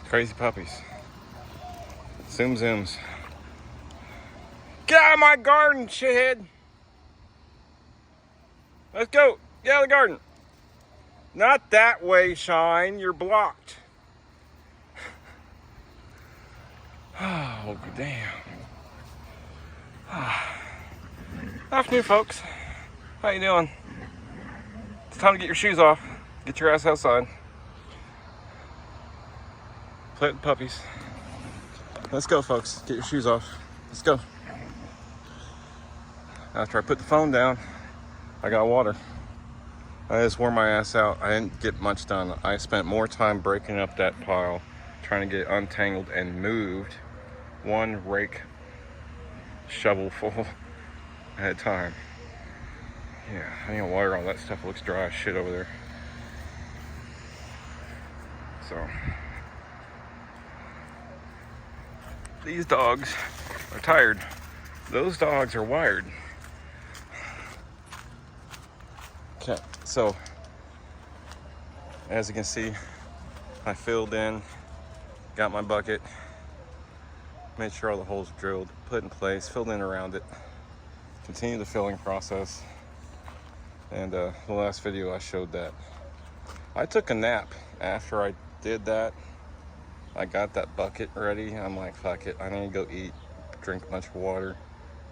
Crazy puppies. Zoom zooms. Get out of my garden, shithead. Let's go. Get out of the garden. Not that way, Shine. You're blocked. Oh, damn. Afternoon, folks. How you doing? It's time to get your shoes off. Get your ass outside. Play with the puppies. Let's go, folks. Get your shoes off. Let's go. After I put the phone down, I got water. I just wore my ass out. I didn't get much done. I spent more time breaking up that pile, trying to get it untangled and moved one rake shovel full at a time. Yeah, I need to water all that stuff. It looks dry as shit over there. So, these dogs are tired. Those dogs are wired. Okay, so as you can see, I filled in, got my bucket, made sure all the holes are drilled, put in place, filled in around it, continue the filling process. And the last video I showed that. I took a nap after I did that. I got that bucket ready. I'm like, fuck it, I need to go eat, drink a bunch of water.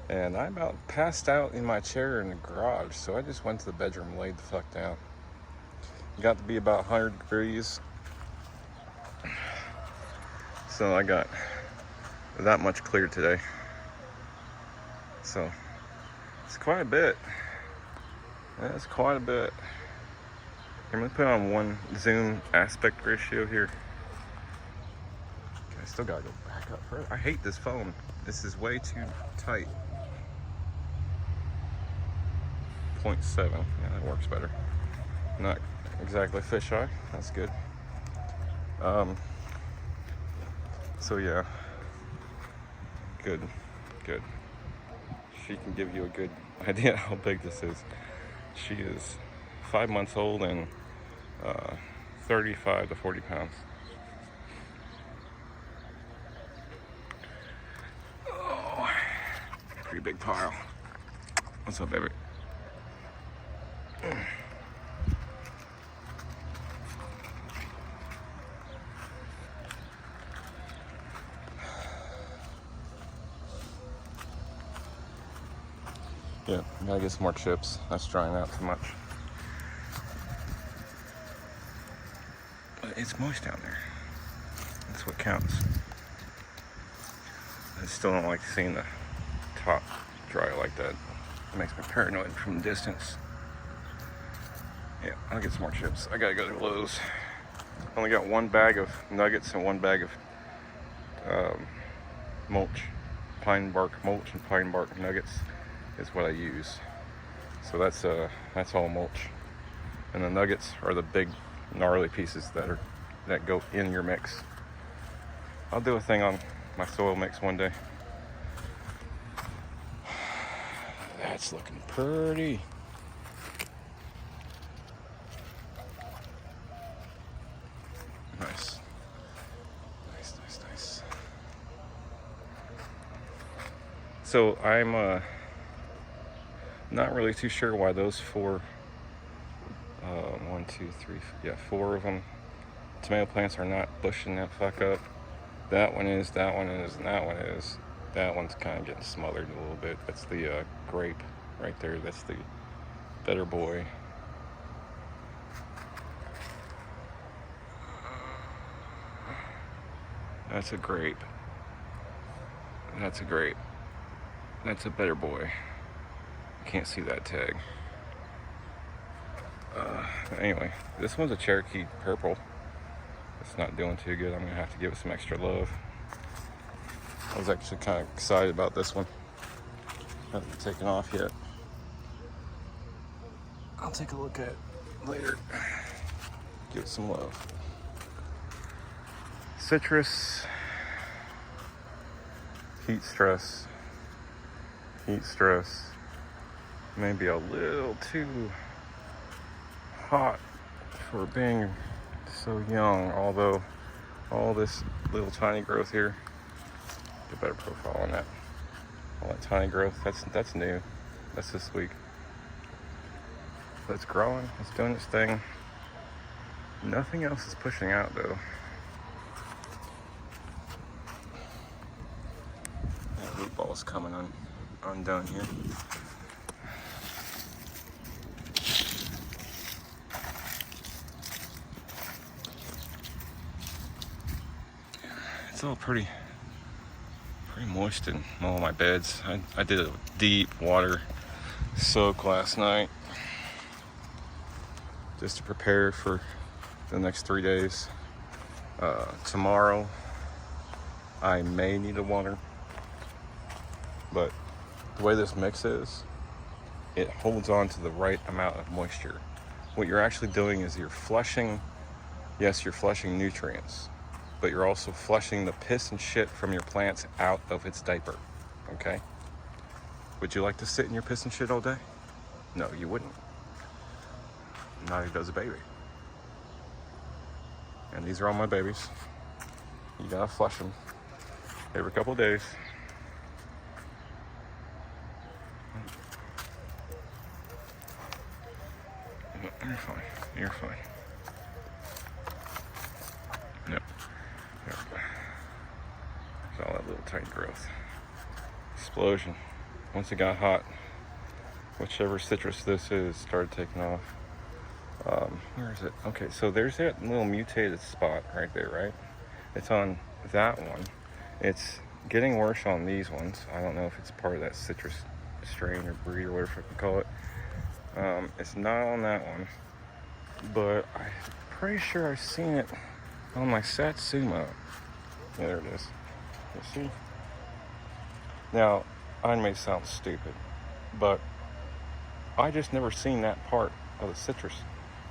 And I about passed out in my chair in the garage, so I just went to the bedroom and laid the fuck down. It got to be about 100 degrees. So I got that much cleared today. So it's quite a bit. That's quite a bit. I'm gonna put on one zoom aspect ratio here. Okay, I still gotta go back up further. I hate this phone. This is way too tight. 0.7. Yeah, that works better. Not exactly fisheye. That's good. So yeah. Good. She can give you a good idea how big this is. She is 5 months old and 35 to 40 pounds. Oh, pretty big pile. What's up, baby? Yeah, gotta get some more chips. That's drying out too much. But it's moist down there. That's what counts. I still don't like seeing the top dry like that. It makes me paranoid from a distance. Yeah, I'll get some more chips. I gotta go to Lowe's. Only got one bag of nuggets and one bag of mulch. Pine bark mulch and pine bark nuggets is what I use. So that's all mulch. And the nuggets are the big gnarly pieces that go in your mix. I'll do a thing on my soil mix one day. That's looking pretty. Nice. So I'm not really too sure why those four, 4 of them, tomato plants are not bushing that fuck up. That one is, and that one is. That one's kind of getting smothered a little bit. That's the grape right there. That's the better boy. That's a grape. That's a better boy. Can't see that tag. Anyway, this one's a Cherokee purple. It's not doing too good. I'm gonna have to give it some extra love. I was actually kind of excited about this one. Hasn't taken off yet. I'll take a look at it later. Give it some love. Citrus, heat stress, maybe a little too hot for being so young, although all this little tiny growth here. Get a better profile on that. All that tiny growth, that's new. That's this week. But it's growing, it's doing its thing. Nothing else is pushing out though. That root ball is coming undone here. It's all pretty moist in all my beds. I did a deep water soak last night just to prepare for the next 3 days. Tomorrow I may need a water, but the way this mix is, it holds on to the right amount of moisture. What you're actually doing is you're flushing, yes, you're flushing nutrients, but you're also flushing the piss and shit from your plants out of its diaper, okay? Would you like to sit in your piss and shit all day? No, you wouldn't. Neither does a baby. And these are all my babies. You gotta flush them every couple of days. You're fine, you're fine. Yep. There's all that little tiny growth. Explosion. Once it got hot, whichever citrus this is started taking off. Where is it? Okay, so there's that little mutated spot right there, right? It's on that one. It's getting worse on these ones. I don't know if it's part of that citrus strain or breed or whatever I can call it. It's not on that one, but I'm pretty sure I've seen it on my Satsuma. Yeah, there it is. You see? Now, I may sound stupid, but I just never seen that part of the citrus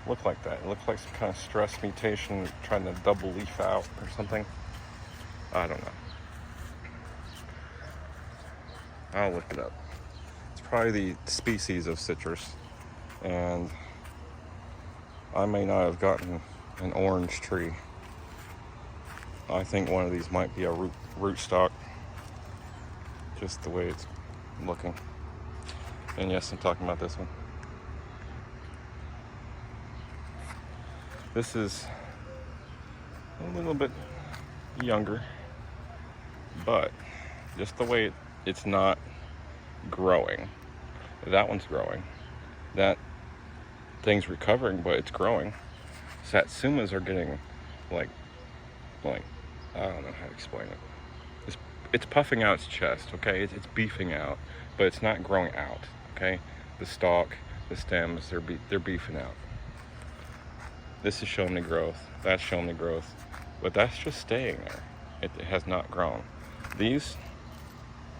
look like that. It looked like some kind of stress mutation trying to double leaf out or something. I don't know. I'll look it up. It's probably the species of citrus, and I may not have gotten an orange tree. I think one of these might be a root stock, just the way it's looking. And yes, I'm talking about this one. This is a little bit younger, but just the way it's not growing. That one's growing. That thing's recovering, but it's growing. Satsumas are getting like I don't know how to explain it. It's puffing out its chest, okay? It's beefing out, but it's not growing out, okay? The stalk, the stems, they're beefing out. This is showing me growth. That's showing me growth, but that's just staying there. It has not grown. These,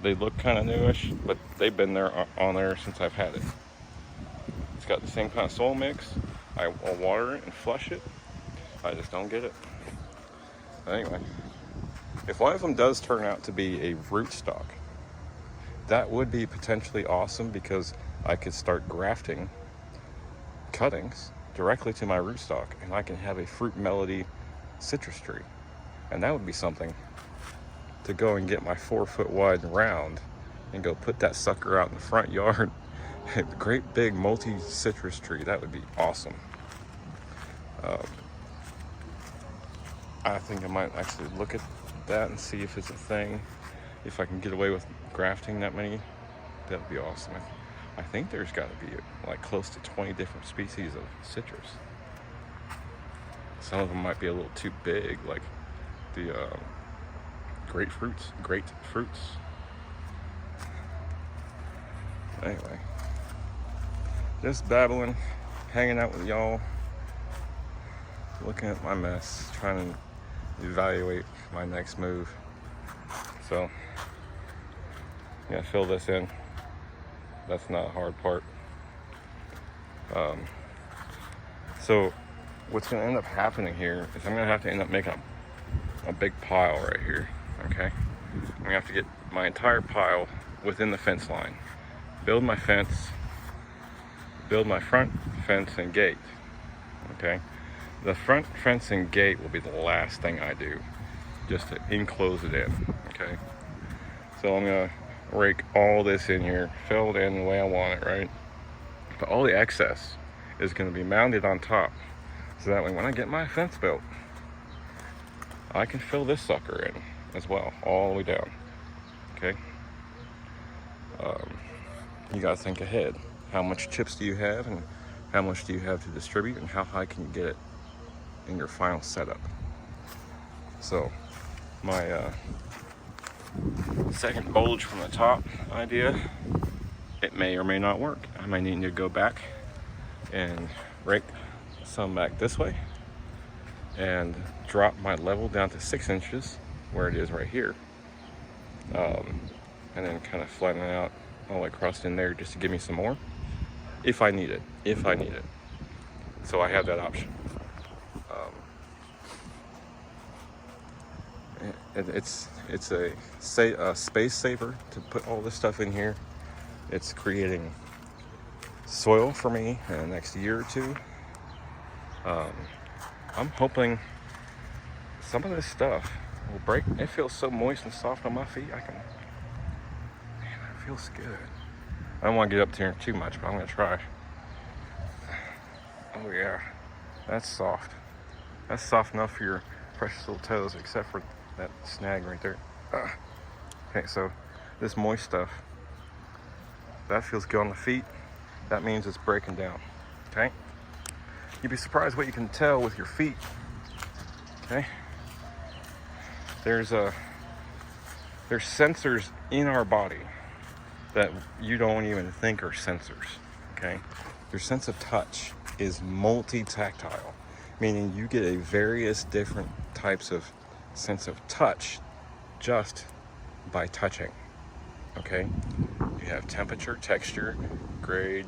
they look kind of newish, but they've been there on there since I've had it. It's got the same kind of soil mix. I'll water it and flush it. I just don't get it. Anyway, if one of them does turn out to be a rootstock, that would be potentially awesome because I could start grafting cuttings directly to my rootstock, and I can have a fruit melody citrus tree. And that would be something to go and get my 4 foot wide round and go put that sucker out in the front yard. A great big multi-citrus tree. That would be awesome. I think I might actually look at that and see if it's a thing. If I can get away with grafting that many, that would be awesome. I think there's got to be like close to 20 different species of citrus. Some of them might be a little too big, like the grapefruits. Anyway, just babbling, hanging out with y'all, looking at my mess, trying to evaluate my next move. So, yeah, fill this in. That's not a hard part. So what's going to end up happening here is I'm going to have to end up making a big pile right here, okay? I'm going to have to get my entire pile within the fence line. Build my fence, build my front fence and gate, okay? The front fencing gate will be the last thing I do, just to enclose it in, okay? So I'm gonna rake all this in here, fill it in the way I want it, right? But all the excess is gonna be mounted on top. So that way when I get my fence built, I can fill this sucker in as well, all the way down, okay? You gotta think ahead. How much chips do you have, and how much do you have to distribute, and how high can you get it in your final setup? So my second bulge from the top idea, it may or may not work. I may need to go back and rake some back this way and drop my level down to 6 inches where it is right here, and then kind of flatten it out all across in there just to give me some more if I need it. So I have that option. It's a space saver to put all this stuff in here. It's creating soil for me in the next year or two. I'm hoping some of this stuff will break. It feels so moist and soft on my feet. Man, it feels good. I don't want to get up to here too much, but I'm gonna try. Oh yeah, that's soft. That's soft enough for your precious little toes, except for that snag right there. Okay, so this moist stuff, that feels good on the feet. That means it's breaking down, okay? You'd be surprised what you can tell with your feet, okay? There's sensors in our body that you don't even think are sensors, okay? Your sense of touch is multi-tactile, meaning you get a various different types of sense of touch just by touching, okay? You have temperature, texture, grade,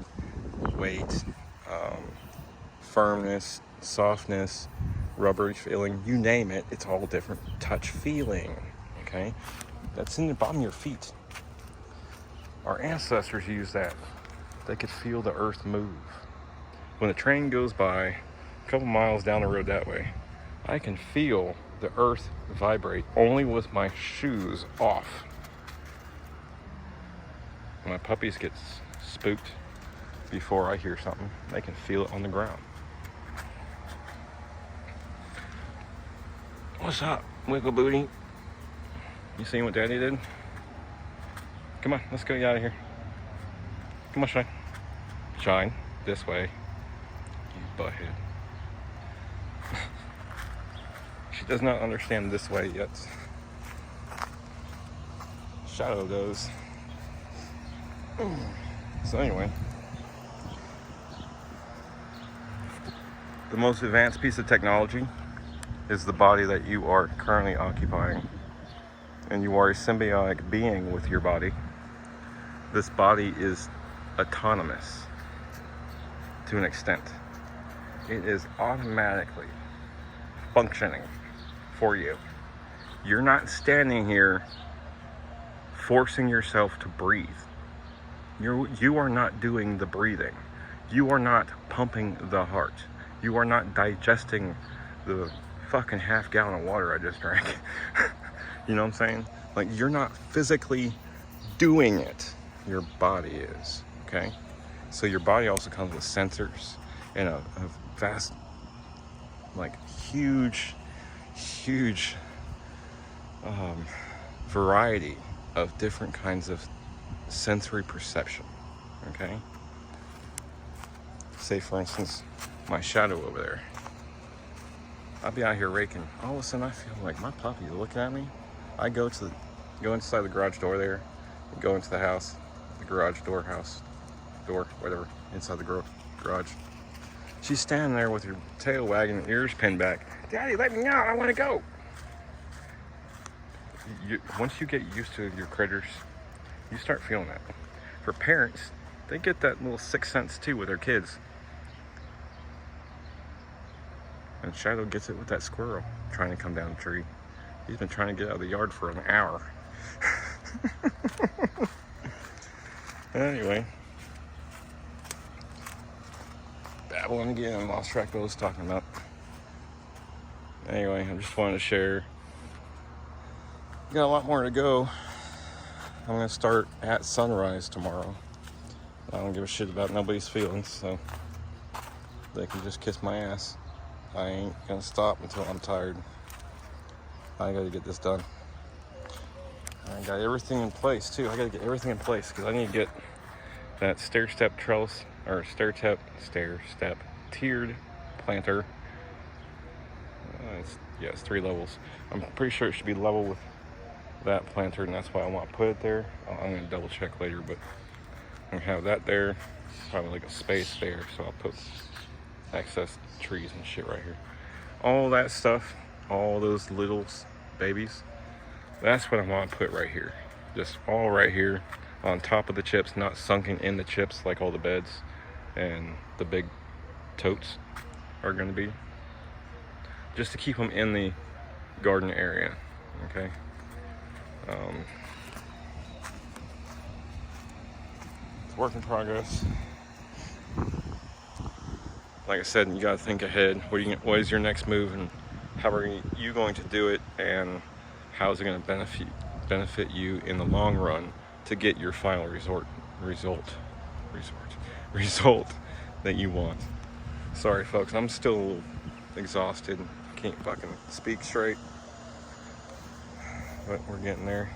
weight, firmness, softness, rubbery feeling, you name it, it's all different touch feeling, okay? That's in the bottom of your feet. Our ancestors used that. They could feel the earth move. When a train goes by a couple miles down the road that way, I can feel the earth vibrate only with my shoes off. When my puppies get spooked before I hear something, they can feel it on the ground. What's up, Wiggle Booty? You seen what Daddy did? Come on, let's go get out of here. Come on, Shine. Shine, this way. You butthead. She does not understand this way yet. Shadow does. So anyway, the most advanced piece of technology is the body that you are currently occupying. And you are a symbiotic being with your body. This body is autonomous to an extent. It is automatically functioning for you. You're not standing here forcing yourself to breathe. You are not doing the breathing. You are not pumping the heart. You are not digesting the fucking half gallon of water I just drank. You know what I'm saying? Like, you're not physically doing it. Your body is, okay? So your body also comes with sensors and a vast, like, huge variety of different kinds of sensory perception, okay? Say, for instance, my shadow over there. I'll be out here raking. All of a sudden, I feel like my puppy is looking at me. I go inside the garage door there, and go into the house, the garage door, whatever, inside the garage. She's standing there with her tail wagging, ears pinned back. Daddy, let me out, I want to go. Once you get used to your critters, you start feeling that. For parents, they get that little sixth sense too with their kids. And Shadow gets it with that squirrel trying to come down the tree. He's been trying to get out of the yard for an hour. Anyway. Babbling again, lost track of what I was talking about. Anyway, I just wanted to share. Got a lot more to go. I'm gonna start at sunrise tomorrow. I don't give a shit about nobody's feelings, so they can just kiss my ass. I ain't gonna stop until I'm tired. I gotta get this done. I got everything in place too. I gotta get everything in place because I need to get that stair step trellis or stair step tiered planter. It's 3 levels. I'm pretty sure it should be level with that planter, and that's why I want to put it there. I'm gonna double check later, but I'm gonna have that there. Probably like a space there, so I'll put excess trees and shit right here. All that stuff, all those little babies, that's what I want to put right here. Just all right here on top of the chips, not sunken in the chips like all the beds and the big totes are going to be. Just to keep them in the garden area, okay? It's work in progress. Like I said, you gotta think ahead. What is your next move, and how are you going to do it, and how is it going to benefit you in the long run to get your final result that you want. Sorry, folks, I'm still a little exhausted. Can't fucking speak straight, but we're getting there.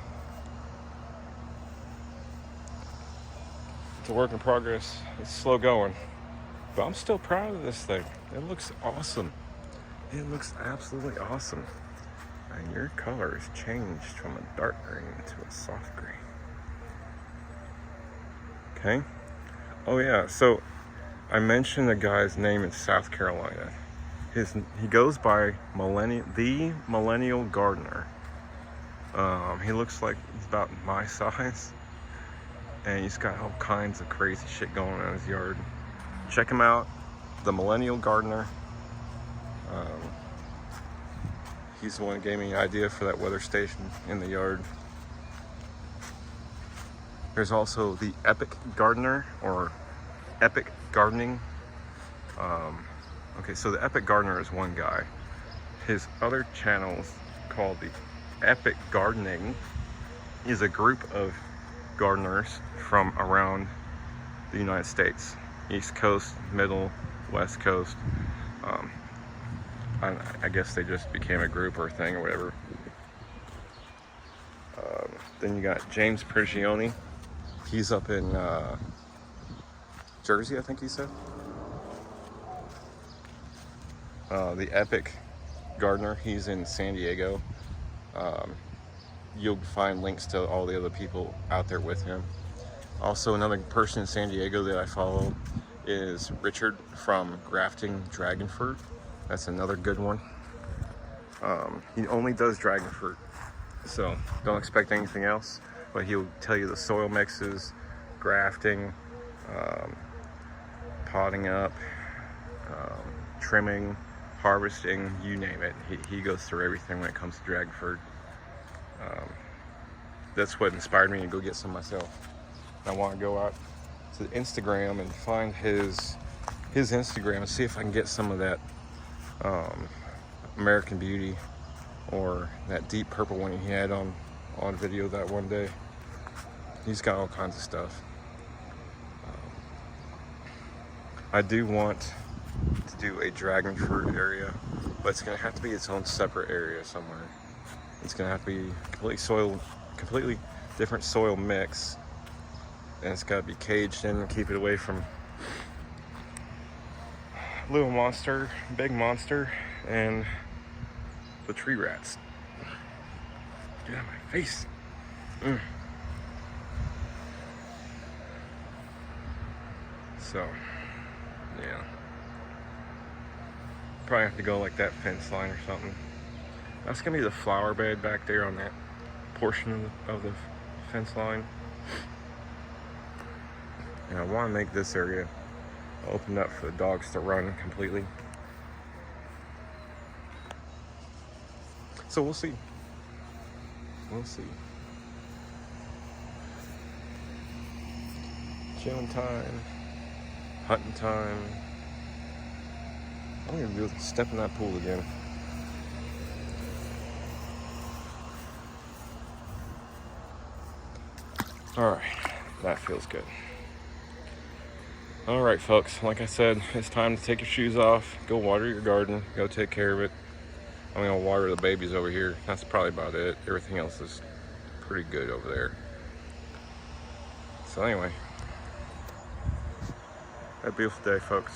It's a work in progress. It's slow going. But I'm still proud of this thing. It looks awesome. It looks absolutely awesome. And your color has changed from a dark green to a soft green. Okay? Oh yeah, so I mentioned a guy's name in South Carolina. He goes by the Millennial Gardener. He looks like he's about my size. And he's got all kinds of crazy shit going on in his yard. Check him out, the Millennial Gardener. He's the one who gave me the idea for that weather station in the yard. There's also the Epic Gardener, or Epic Gardening. Okay, so the Epic Gardener is one guy. His other channels, called the Epic Gardening, is a group of gardeners from around the United States. East Coast, Middle, West Coast. I guess they just became a group or a thing or whatever. Then you got James Prigioni. He's up in Jersey, I think he said. The Epic Gardener, he's in San Diego. You'll find links to all the other people out there with him. Also, another person in San Diego that I follow is Richard from Grafting Dragon Fruit. That's another good one. He only does dragon fruit, so don't expect anything else, but he'll tell you the soil mixes, grafting, potting up, trimming, harvesting, you name it. He goes through everything when it comes to dragon fruit. That's what inspired me to go get some myself. I want to go out to Instagram and find his Instagram and see if I can get some of that American Beauty, or that deep purple one he had on video that one day. He's got all kinds of stuff. I do want to do a dragon fruit area, but it's going to have to be its own separate area somewhere. It's going to have to be completely different soil mix, and it's got to be caged in and keep it away from Little Monster, Big Monster, and the tree rats. Get out of my face. So, yeah. Probably have to go like that fence line or something. That's gonna be the flower bed back there on that portion of the fence line. And I want to make this area open up for the dogs to run completely. So we'll see. We'll see. Chilling time. Hunting time. I'm gonna do step in that pool again. All right, that feels good. All right, folks, like I said, it's time to take your shoes off, go water your garden, go take care of it. I'm gonna water the babies over here. That's probably about it. Everything else is pretty good over there. So anyway, have a beautiful day, folks.